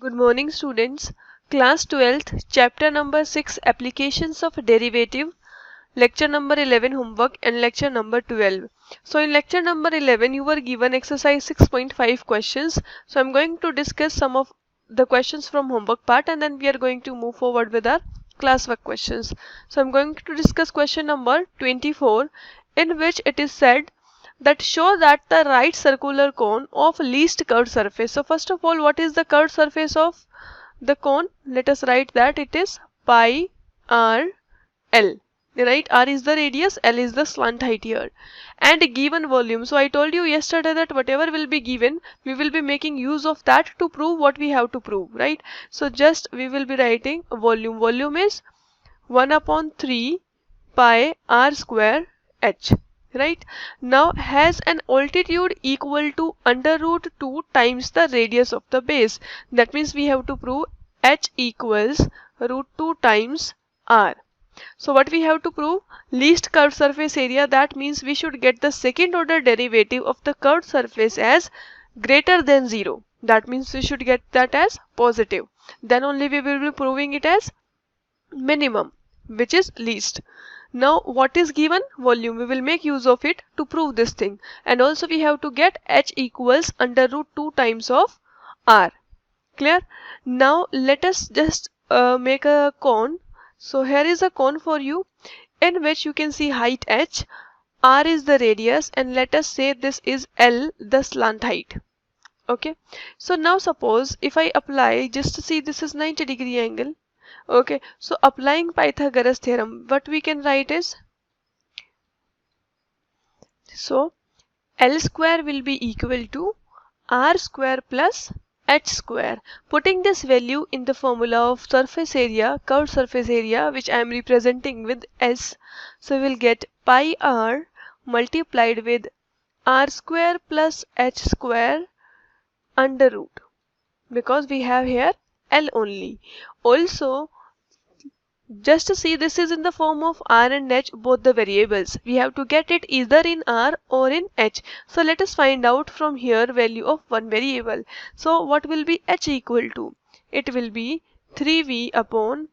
Good morning, students. Class 12th, chapter number 6, Applications of Derivative, lecture number 11, Homework, and lecture number 12. So in lecture number 11, you were given exercise 6.5 questions. So I'm going to discuss some of the questions from homework part, and then we are going to move forward with our classwork questions. So I'm going to discuss question number 24, in which it is said that show that the right circular cone of least curved surface. So first of all, what is the curved surface of the cone? Let us write that it is pi r l. Right, r is the radius, l is the slant height here, and given volume. So I told you yesterday that whatever will be given, we will be making use of that to prove what we have to prove, right? So just we will be writing volume. Volume is 1 upon 3 pi r square h. Right, now has an altitude equal to under root 2 times the radius of the base. That means we have to prove h equals root 2 times r. So what we have to prove? Least curved surface area. That means we should get the second order derivative of the curved surface as greater than 0. That means we should get that as positive. Then only we will be proving it as minimum, which is least. Now what is given? Volume. We will make use of it to prove this thing, and also we have to get h equals under root 2 times of r. Clear? Now let us just make a cone. So here is a cone for you, in which you can see height h, r is the radius, and let us say this is l, the slant height. Okay, so now suppose if I apply, just to see, this is 90-degree angle. Okay, so applying Pythagoras theorem, what we can write is, so L square will be equal to R square plus H square. Putting this value in the formula of surface area, curved surface area, which I am representing with S, so we will get pi R multiplied with R square plus H square under root, because we have here L only. Also, just to see, this is in the form of r and h, both the variables. We have to get it either in r or in h. So let us find out from here value of one variable. So what will be h equal to? It will be 3v upon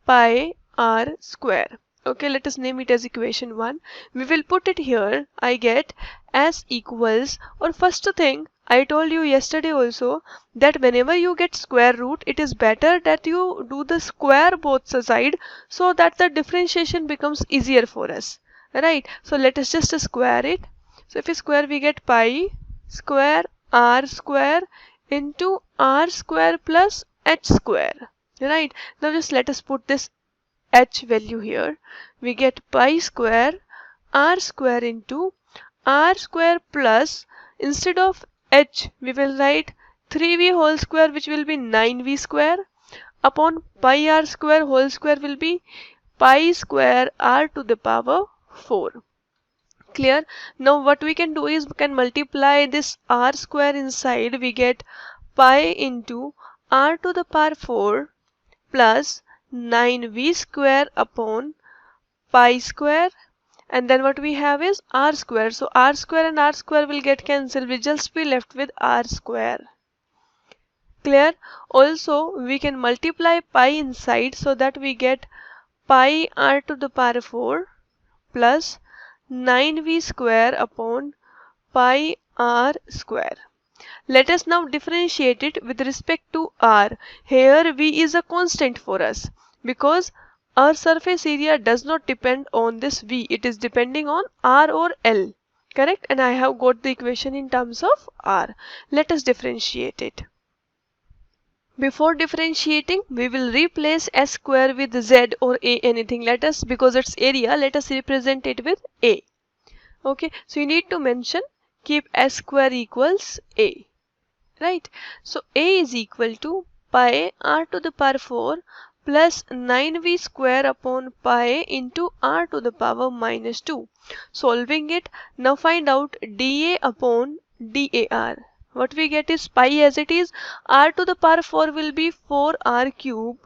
pi r square. Okay, let us name it as equation 1. We will put it here. I get s equals, or first thing, I told you yesterday also that whenever you get square root, it is better that you do the square both side, so that the differentiation becomes easier for us. Right, so let us just square it. So if we square, we get pi square r square into r square plus h square. Right, now just let us put this h value here. We get pi square r square into r square plus, instead of h we will write 3v whole square, which will be 9v square, upon pi r square whole square will be pi square r to the power 4. Clear? Now what we can do is we can multiply this r square inside. We get pi into r to the power 4 plus 9v square upon pi square, and then what we have is r square. So r square and r square will get cancelled. We just be left with r square. Clear? Also we can multiply pi inside, so that we get pi r to the power 4 plus 9v square upon pi r square. Let us now differentiate it with respect to r. Here v is a constant for us, because our surface area does not depend on this v. It is depending on r or l. Correct? And I have got the equation in terms of r. Let us differentiate it. Before differentiating, we will replace s square with z or a, anything. Let us, because it's area, let us represent it with a. Okay, so you need to mention, keep s square equals a. Right, so a is equal to pi r to the power 4 plus 9v square upon pi into r to the power minus 2. Solving it, now find out dA upon dAr. What we get is pi as it is, r to the power 4 will be 4r cube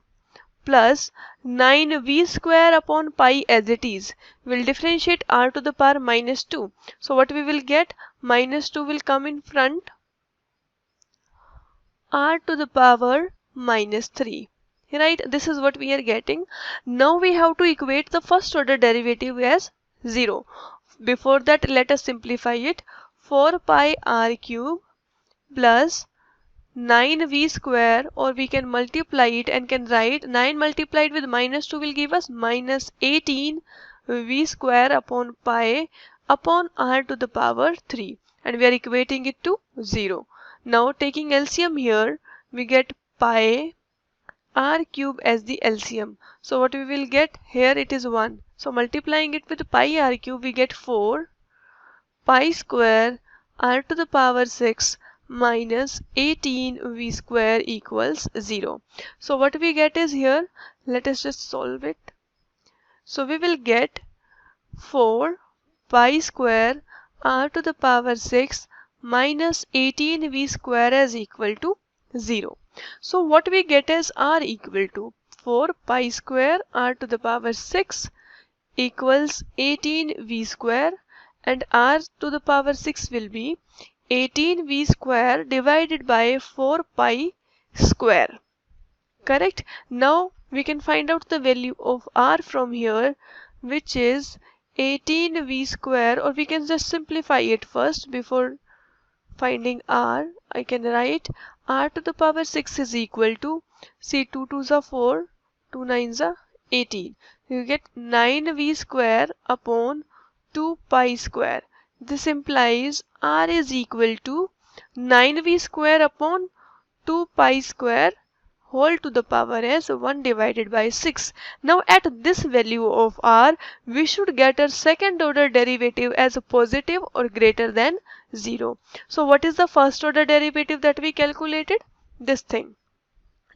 plus 9v square upon pi as it is. We'll differentiate r to the power minus 2. So what we will get? Minus 2 will come in front. R to the power minus 3. Right, this is what we are getting. Now we have to equate the first order derivative as 0. Before that, let us simplify it. 4 pi r cube plus 9v square, or we can multiply it and can write 9 multiplied with minus 2 will give us minus 18 v square upon pi upon r to the power 3, and we are equating it to 0. Now taking LCM here, we get pi r cube as the LCM. So what we will get here, it is 1. So multiplying it with pi r cube, we get 4 pi square r to the power 6 minus 18 v square equals 0. So what we get is here, let us just solve it. So we will get 4 pi square r to the power 6 minus 18 v square is equal to 0. So what we get as r equal to 4 pi square r to the power 6 equals 18 v square, and r to the power 6 will be 18 v square divided by 4 pi square. Correct? Now we can find out the value of r from here, which is 18 v square, or we can just simplify it first before finding r. I can write r to the power 6 is equal to, see, 2 2s are 4, 2 9s are 18. You get 9v square upon 2 pi square. This implies r is equal to 9v square upon 2 pi square whole to the power as 1 divided by 6. Now at this value of r, we should get a second order derivative as a positive or greater than 0. So what is the first order derivative that we calculated? This thing,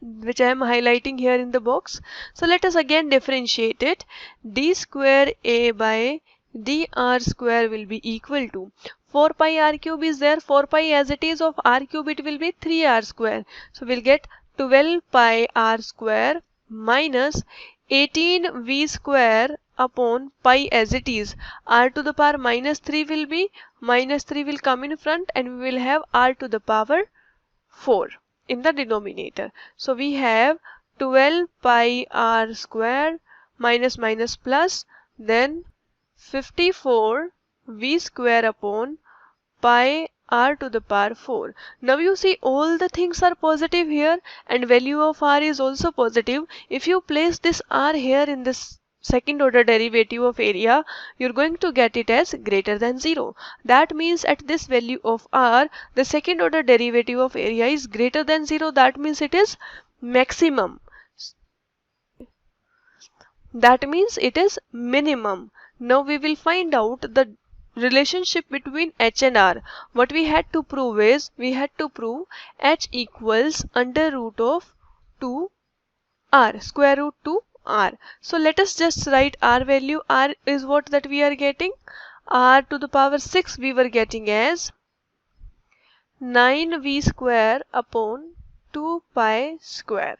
which I am highlighting here in the box. So let us again differentiate it. D square a by dr square will be equal to 4 pi r cube is there. 4 pi as it is of r cube, it will be 3r square. So we'll get 12 pi r square minus 18 v square upon pi as it is. R to the power minus 3 will be, minus 3 will come in front, and we will have r to the power 4 in the denominator. So we have 12 pi r square minus minus plus, then 54 v square upon pi r to the power 4. Now you see all the things are positive here, and value of r is also positive. If you place this r here in this second order derivative of area, you're going to get it as greater than 0. That means at this value of r, the second order derivative of area is greater than 0. That means it is maximum. That means it is minimum. Now we will find out the relationship between h and r. What we had to prove is, we had to prove h equals under root of 2r, square root 2r. So let us just write r value. R is what that we are getting. R to the power 6 we were getting as 9v square upon 2 pi square.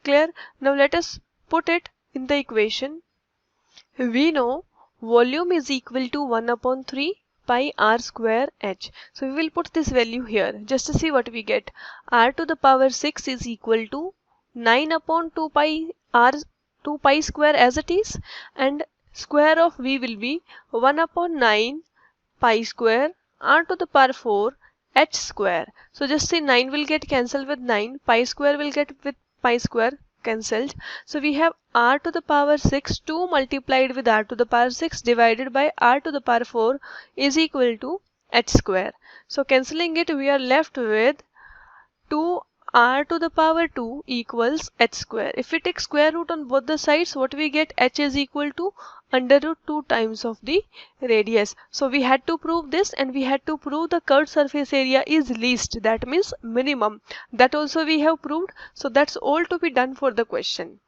Clear? Now let us put it in the equation. We know volume is equal to 1 upon 3 pi r square h. So we will put this value here just to see what we get. R to the power 6 is equal to 9 upon 2 pi r 2 pi square as it is, and square of v will be 1 upon 9 pi square r to the power 4 h square. So just say 9 will get cancelled with 9, pi square will get with pi square cancelled. So we have r to the power 6, 2 multiplied with r to the power 6 divided by r to the power 4 is equal to h square. So cancelling it, we are left with 2 r to the power 2 equals h square. If we take square root on both the sides, what we get, h is equal to under root 2 times of the radius. So we had to prove this, and we had to prove the curved surface area is least, that means minimum. That also we have proved. So that's all to be done for the question.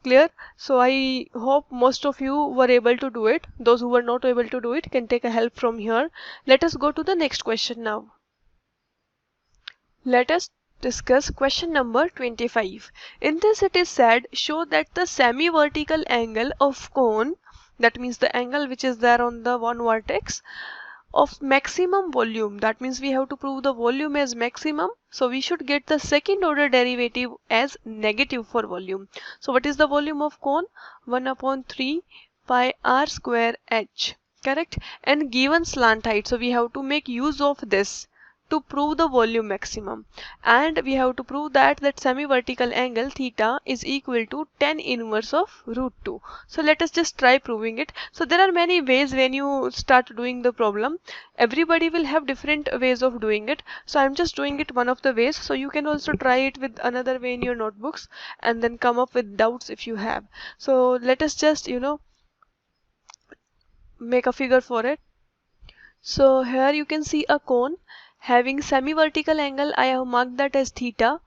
Clear? So I hope most of you were able to do it. Those who were not able to do it can take a help from here. Let us go to the next question now. Let us discuss question number 25. In this it is said, show that the semi-vertical angle of cone, that means the angle which is there on the one vertex, of maximum volume. That means we have to prove the volume as maximum. So we should get the second order derivative as negative for volume. So what is the volume of cone? 1 upon 3 pi r square h. Correct? And given slant height, so we have to make use of this to prove the volume maximum, and we have to prove that semi-vertical angle theta is equal to tan inverse of root 2. So let us just try proving it. So there are many ways when you start doing the problem. Everybody will have different ways of doing it, so I'm just doing it one of the ways, so you can also try it with another way in your notebooks and then come up with doubts if you have. So let us just make a figure for it. So here you can see a cone having semi-vertical angle. I have marked that as theta.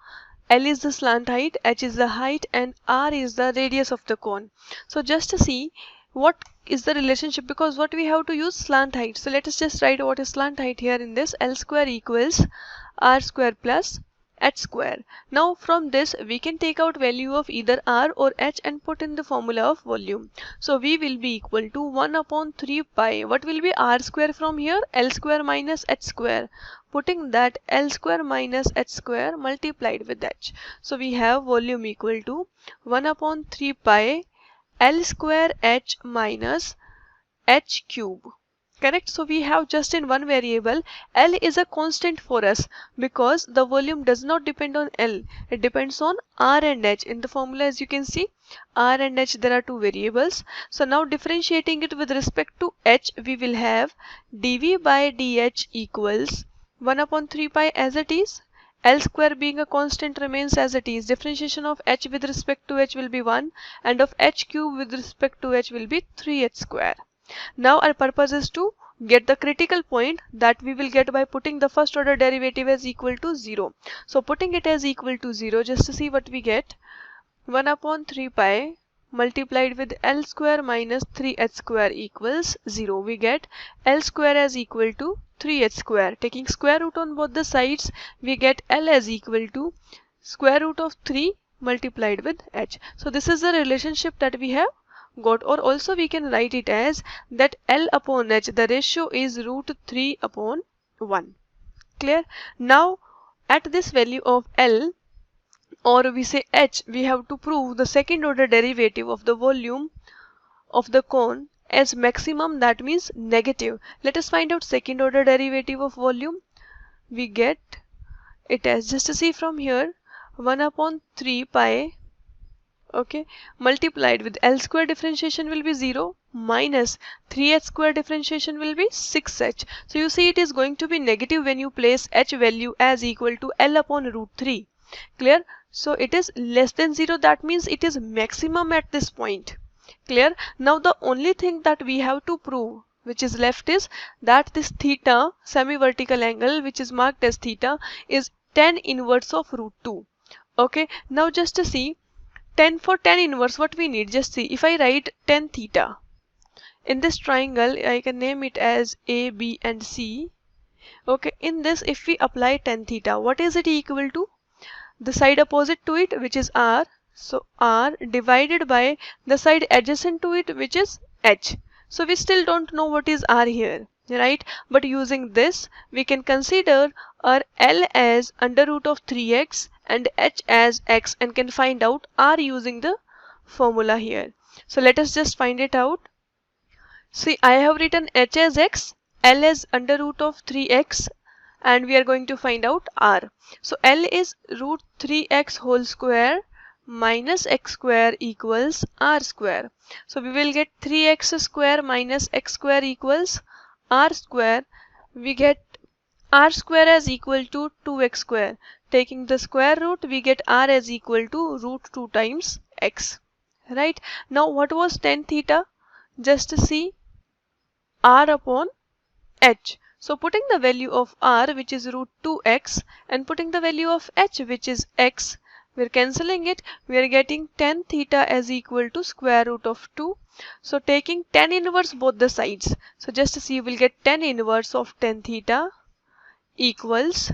L is the slant height, H is the height, and R is the radius of the cone. So just to see what is the relationship, because what we have to use slant height. So let us just write what is slant height here in this. L square equals R square plus H square. Now from this we can take out value of either R or H and put in the formula of volume. So V will be equal to 1 upon 3 pi. What will be R square from here? L square minus H square. Putting that L square minus H square multiplied with H. So we have volume equal to 1 upon 3 pi L square H minus H cube. Correct? So we have just in one variable. L is a constant for us because the volume does not depend on L. It depends on R and H. In the formula, as you can see, R and H, there are two variables. So now differentiating it with respect to H, we will have dV by dH equals 1 upon 3 pi as it is. L square being a constant remains as it is. Differentiation of H with respect to H will be 1, and of H cube with respect to H will be 3H square. Now our purpose is to get the critical point that we will get by putting the first order derivative as equal to 0. So putting it as equal to 0, just to see what we get, 1 upon 3 pi multiplied with L square minus 3H square equals 0. We get L square as equal to 3H square. Taking square root on both the sides, we get L as equal to square root of 3 multiplied with H. So this is the relationship that we have got, or also we can write it as that L upon H, the ratio is root 3 upon 1. Clear? Now at this value of L, or we say H, we have to prove the second order derivative of the volume of the cone as maximum, that means negative. Let us find out second order derivative of volume. We get it as, just to see from here, 1 upon 3 pi, okay, multiplied with L square differentiation will be 0 minus 3H square differentiation will be 6H. So you see it is going to be negative when you place H value as equal to L upon root 3. Clear? So it is less than 0, that means it is maximum at this point. Clear? Now the only thing that we have to prove which is left is that this theta, semi-vertical angle which is marked as theta, is tan inverse of root 2. Okay, now just to see, for tan inverse, what we need, just see, if I write tan theta in this triangle, I can name it as A, B and C. Okay, in this if we apply tan theta, what is it equal to? The side opposite to it, which is R, so R divided by the side adjacent to it, which is H. So we still don't know what is R here, right? But using this, we can consider our L as under root of 3x and H as x, and can find out R using the formula here. So let us just find it out. See, I have written H as x, L as under root of 3x, and we are going to find out R. So L is root 3x whole square minus x square equals R square. So we will get 3x square minus x square equals R square. We get R square as equal to 2x square. Taking the square root, we get R as equal to root 2 times x. Right? Now what was tan theta? Just to see, R upon H. So putting the value of R, which is root 2x, and putting the value of H, which is x, we're cancelling it. We are getting tan theta as equal to square root of 2. So taking tan inverse both the sides. So just to see, we'll get tan inverse of tan theta equals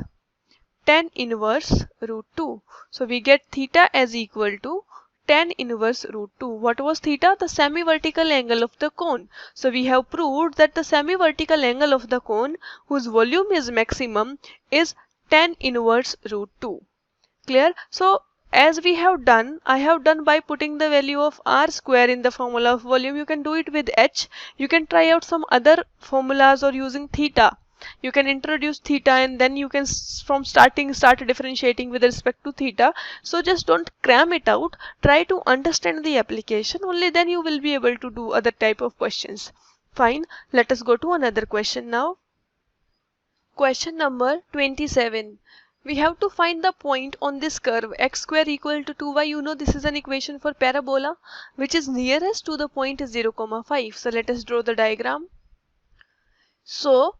tan inverse root 2. So we get theta as equal to tan inverse root 2. What was theta? The semi-vertical angle of the cone. So we have proved that the semi-vertical angle of the cone whose volume is maximum is tan inverse root 2. Clear? So as we have done, I have done by putting the value of r square in the formula of volume. You can do it with h. You can try out some other formulas or using theta. You can introduce theta and then you can from starting start differentiating with respect to theta. So just don't cram it out. Try to understand the application. Only then you will be able to do other type of questions. Fine. Let us go to another question now. Question number 27. We have to find the point on this curve x square equal to 2y. You know this is an equation for parabola which is nearest to the point 0, 5. So let us draw the diagram. So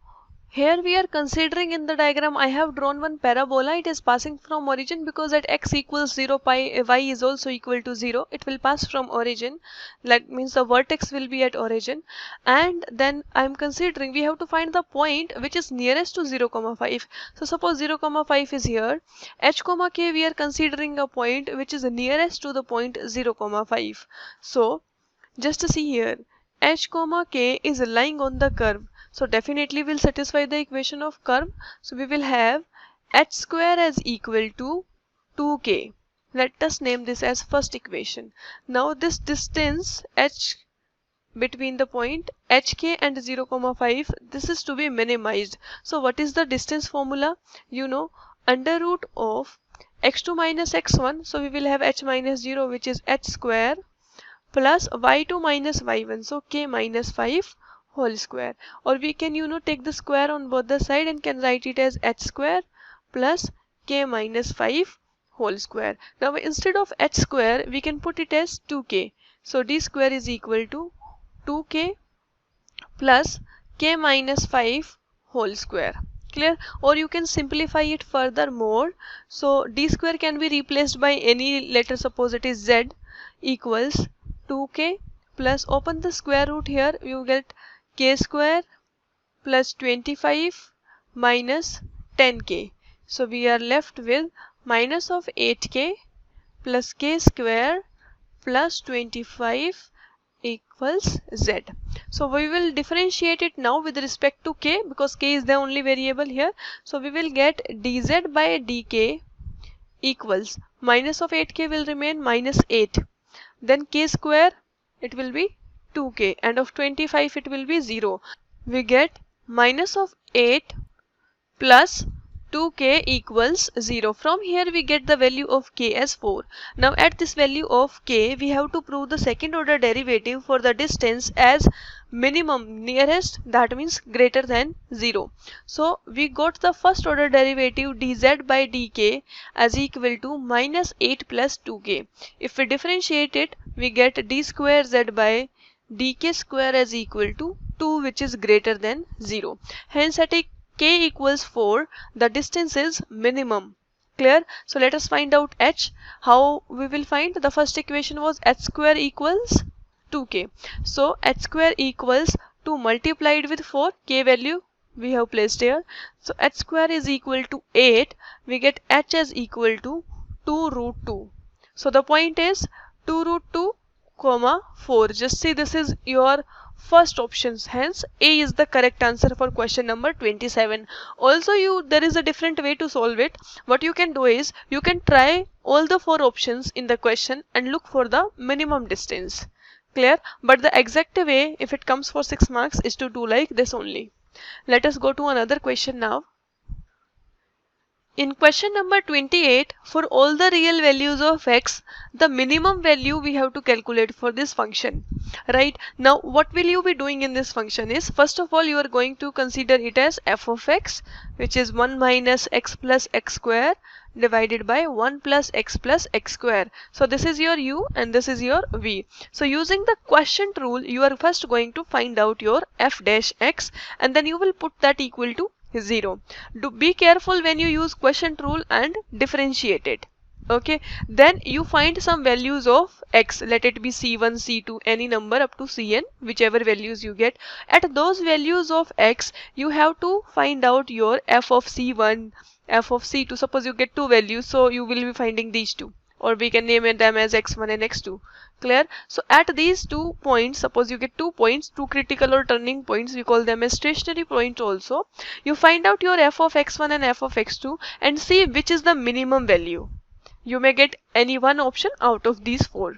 here we are considering in the diagram I have drawn one parabola. It is passing from origin because at x equals 0 pi y is also equal to 0. It will pass from origin. That means the vertex will be at origin. And then I am considering we have to find the point which is nearest to 0, 5. So suppose 0, 5 is here. H, k we are considering a point which is nearest to the point 0, 5. So just to see here, h, k is lying on the curve. So definitely will satisfy the equation of curve. So we will have h square as equal to 2k. Let us name this as first equation. Now this distance h between the point hk and 0, 5, this is to be minimized. So what is the distance formula? You know, under root of x2 minus x1. So we will have h minus 0 which is h square plus y2 minus y1. So k minus 5 whole square, or we can take the square on both the side and can write it as h square plus k minus 5 whole square. Now instead of h square we can put it as 2k. So d square is equal to 2k plus k minus 5 whole square. Clear? Or you can simplify it furthermore. So d square can be replaced by any letter, suppose it is z, equals 2k plus, open the square root here, you get k square plus 25 minus 10k. So we are left with minus of 8k plus k square plus 25 equals z. So we will differentiate it now with respect to k because k is the only variable here. So we will get dz by dk equals minus of 8k will remain minus 8. Then k square, it will be 2k, and of 25 it will be 0. We get minus of 8 plus 2k equals 0. From here we get the value of k as 4. Now at this value of k we have to prove the second order derivative for the distance as minimum, nearest, that means greater than 0. So we got the first order derivative dz by dk as equal to minus 8 plus 2k. If we differentiate it we get d square z by dk square as equal to 2, which is greater than 0. Hence at k equals 4, the distance is minimum. Clear? So let us find out h. How we will find? The first equation was h square equals 2k. So h square equals 2 multiplied with 4, k value we have placed here. So h square is equal to 8. We get h as equal to 2 root 2. So the point is 2 root 2 comma 4. Just see, this is your first options, hence A is the correct answer for question number 27. Also there is a different way to solve it. What you can do is you can try all the 4 options in the question and look for the minimum distance. Clear? But the exact way, if it comes for 6 marks, is to do like this only. Let us go to another question now. In question number 28, for all the real values of x, the minimum value we have to calculate for this function. Right? Now what will you be doing in this function is, first of all you are going to consider it as f of x, which is 1 minus x plus x square divided by 1 plus x square. So this is your u and this is your v. So using the quotient rule, you are first going to find out your f dash x and then you will put that equal to 0. Be careful when you use quotient rule and differentiate it. Okay, then you find some values of x, let it be c1, c2, any number up to cn, whichever values you get. At those values of x, you have to find out your f of c1, f of c2. Suppose you get 2 values, so you will be finding these two. or we can name them as x1 and x2. Clear? So at these 2 points, suppose you get 2 points, 2 critical or turning points, we call them as stationary point also. You find out your f of x1 and f of x2 and see which is the minimum value. You may get any one option out of these 4.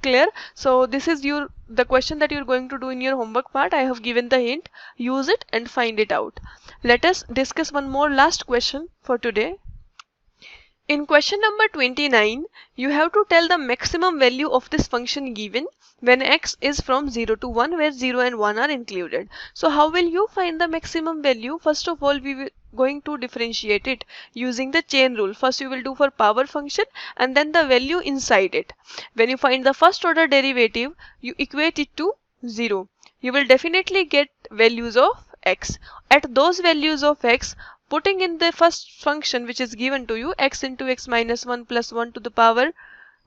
Clear? So this is the question that you're going to do in your homework part. I have given the hint. Use it and find it out. Let us discuss one more last question for today. In question number 29, you have to tell the maximum value of this function given when x is from 0 to 1, where 0 and 1 are included. So how will you find the maximum value? First of all, we will going to differentiate it using the chain rule. First you will do for power function and then the value inside it. When you find the first order derivative, you equate it to 0. You will definitely get values of x. At those values of x, putting in the first function which is given to you, x into x minus 1 plus 1 to the power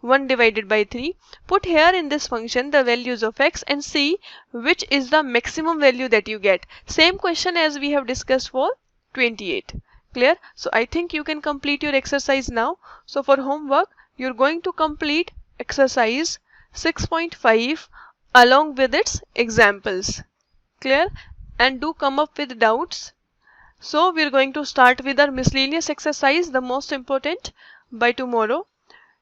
1 divided by 3, put here in this function the values of x and see which is the maximum value that you get. Same question as we have discussed for 28. Clear? So I think you can complete your exercise now. So for homework, you're going to complete exercise 6.5 along with its examples. Clear? And do come up with doubts. So we're going to start with our miscellaneous exercise, the most important, by tomorrow.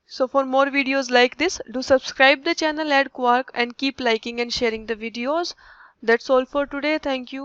So for more videos like this, do subscribe the channel, add Quark, and keep liking and sharing the videos. That's all for today. Thank you.